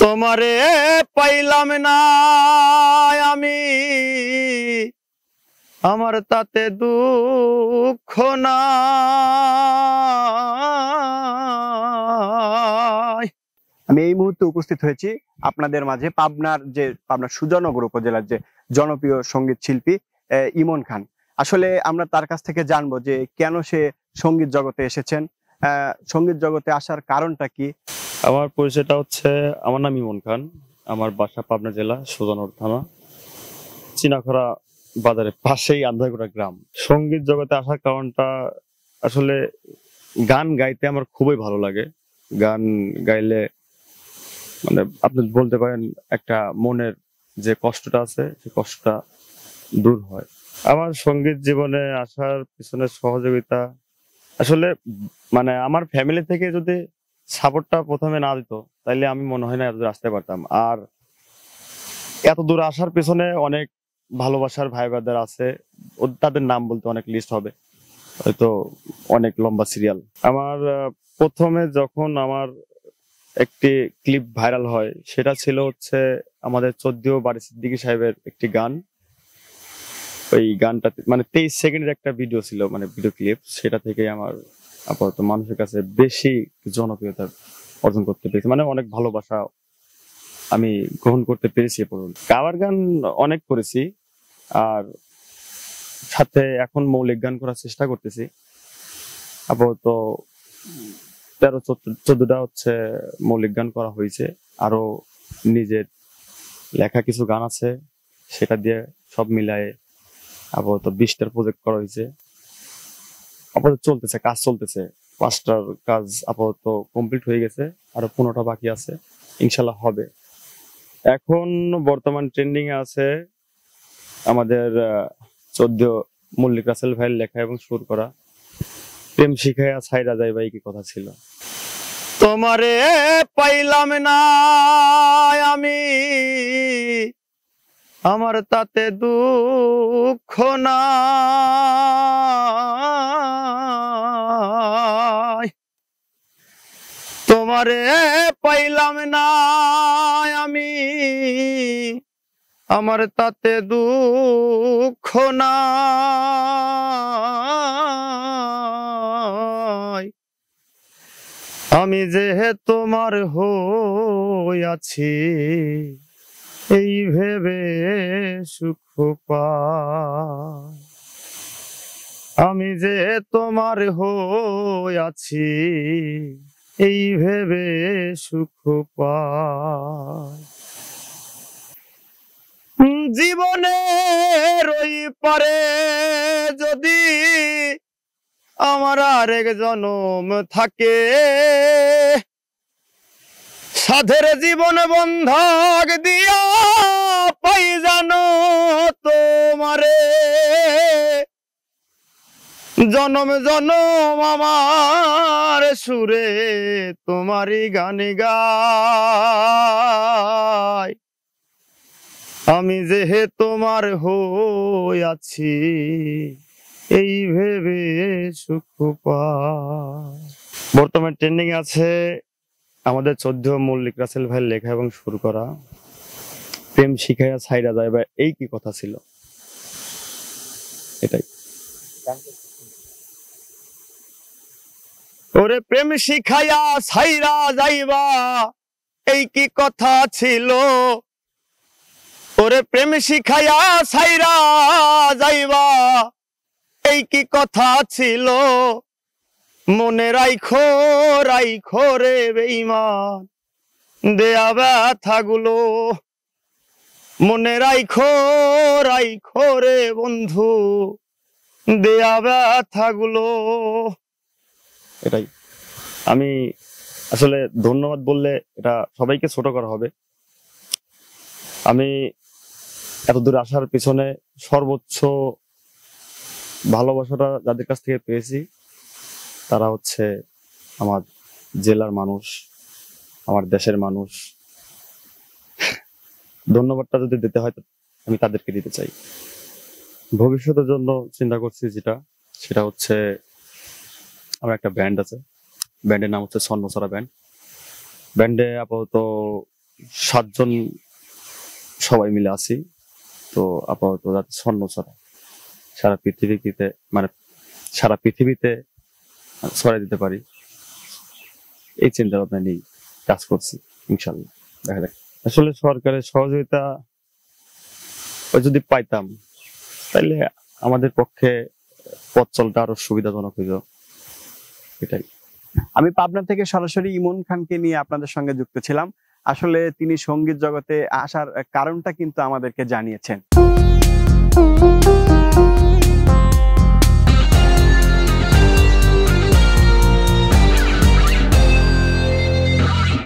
তোমারে পাইলাম না আমি, আমার তাতে দুঃখ নাই। আমি এই মুহূর্তে উপস্থিত হয়েছি আপনাদের মাঝে পাবনার সুজানগর উপজেলার যে জনপ্রিয় সঙ্গীত শিল্পী ইমন খান। আসলে আমরা তার কাছ থেকে জানবো যে কেন সে সঙ্গীত জগতে এসেছেন, সঙ্গীত জগতে আসার কারণটা কি। আমার পরিচয়টা হচ্ছে, আমার নাম ইমন খান, আমার বাসা পাবনা জেলা সুজানগর থানা চিনাখরা বাজারের পাশেই আন্ধারগোড়া গ্রাম। সঙ্গীত জগতে আসার কারণটা আসলে গান গাইতে আমার খুবই ভালো লাগে। গান গাইলে মানে আপনি বলতে পারেন একটা মনের যে কষ্টটা আছে সেই কষ্টটা দূর হয়। আমার সঙ্গীত জীবনে আসার পিছনে সহযোগিতা আসলে মানে আমার ফ্যামিলি থেকে যদি সাপোর্টটা প্রথমে না দিত তাইলে আমি মনে হয় না এত দূর আসতে পারতাম। আর এত দূর আসার পিছনে অনেক ভালোবাসার ভাই ব্রাদার আছে, তাদের নাম বলতে অনেক লিস্ট হবে, হয়তো অনেক লম্বা সিরিয়াল। আমার প্রথমে যখন আমার একটি ক্লিপ ভাইরাল হয় সেটা ছিল হচ্ছে আমাদের 14 বাড়ি সিদ্দিকী সাহেবের একটি গান। ওই গানটাতে মানে 23 সেকেন্ডের একটা ভিডিও ছিল, মানে ভিডিও ক্লিপ। সেটা থেকে আমার আপাতত মানুষের কাছে বেশি জনপ্রিয়তা অর্জন করতে পেরেছি, মানে অনেক ভালোবাসা আমি গ্রহণ করতে পেরেছি। কাভার গান অনেক করেছি, আর সাথে এখন মৌলিক গান করার চেষ্টা করতেছি। আপাতত 13-14টা হচ্ছে মৌলিক গান করা হয়েছে, আরো নিজের লেখা কিছু গান আছে, সেটা দিয়ে সব মিলায়ে আপাতত 20টার প্রজেক্ট করা হয়েছে। আপাতত চলতেছে, কাজ চলতেছে। 5টার কাজ আপাতত কমপ্লিট হয়ে গেছে, আরো 15টা বাকি আছে, ইনশাল্লাহ হবে। এখন বর্তমান ট্রেন্ডিং এ আছে আমাদের 14 মল্লিক রাসেল ভাইয়ের লেখা এবং সুর করা প্রেম শিখাইয়া ছাইরা যাইবা কি কথা ছিল। তোমারে পাইলাম না আমি, আমার তাতে দুঃখ নাই। তোমারে পাইলাম না আমি, আমার তাতে দুঃখ নাই। আমি যে তোমার হইয়াছি এই ভেবে সুখ পাই, আমি যে তোমার হইয়াছি এই ভেবে সুখ পাই। জীবনের ওই পারে যদি আমার আরেক জনম থাকে, সাধের জীবন বন্ধক দিয়া পাই জানো তোমারে, জনম জনম আমার সুরে তোমারই গান গাই। আমি যে তোমার হইয়াছি এই ভেবে সুখ পাই। বর্তমান ট্রেন্ডিং আছে আমাদের 14 মল্লিক রাসেল ভাইয়ের লেখা এবং সুর করা প্রেম শিখাইয়া ছাইরা যাইবা এই কি কথা ছিল, এটাই। ওরে প্রেম শিখাইয়া ছাইরা যাইবা এই কি কথা ছিল, ওরে প্রেম শিখাইয়া ছাইরা যাইবা এই কি কথা ছিল। মনে রাইখো রাইখো রে বেঈমান দেয়া ব্যথাগুলো, মনে রাইখো রাইখো রে বন্ধু দেয়া ব্যথাগুলো। এটাই। আমি আসলে ধন্যবাদ বললে এটা সবাইকে ছোট করা হবে। আমি এত দূর আসার পিছনে সর্বোচ্চ ভালোবাসাটা যাদের কাছ থেকে পেয়েছি তারা হচ্ছে আমার জেলার মানুষ, আমার দেশের মানুষ। ধন্যবাদটা যদি দিতে হয় আমি তাদেরকে দিতে চাই। ভবিষ্যতের জন্য চিন্তা করছি সেটা হচ্ছে আমার একটা ব্যান্ড আছে, ব্যান্ডের নাম হচ্ছে স্বর্ণছড়া ব্যান্ড। ব্যান্ডে আপাতত 7 জন সবাই মিলে আছি। তো আপাতত যাতে স্বর্ণ ছড়া সারা পৃথিবীতে, মানে সারা পৃথিবীতে ছড়াই দিতে পারি, এই চিন্তা ভাবনা নিয়ে কাজ করছি। ইনশাল্লাহ দেখা যাক। আসলে সরকারের সহযোগিতা যদি পাইতাম তাহলে আমাদের পক্ষে পথ চলতে আরো সুবিধাজনক হইত, এটাই। আমি পাবনা থেকে সরাসরি ইমন খানকে নিয়ে আপনাদের সঙ্গে যুক্ত ছিলাম। আসলে তিনি সঙ্গীত জগতে আসার কারণটা কিন্তু আমাদেরকে জানিয়েছেন।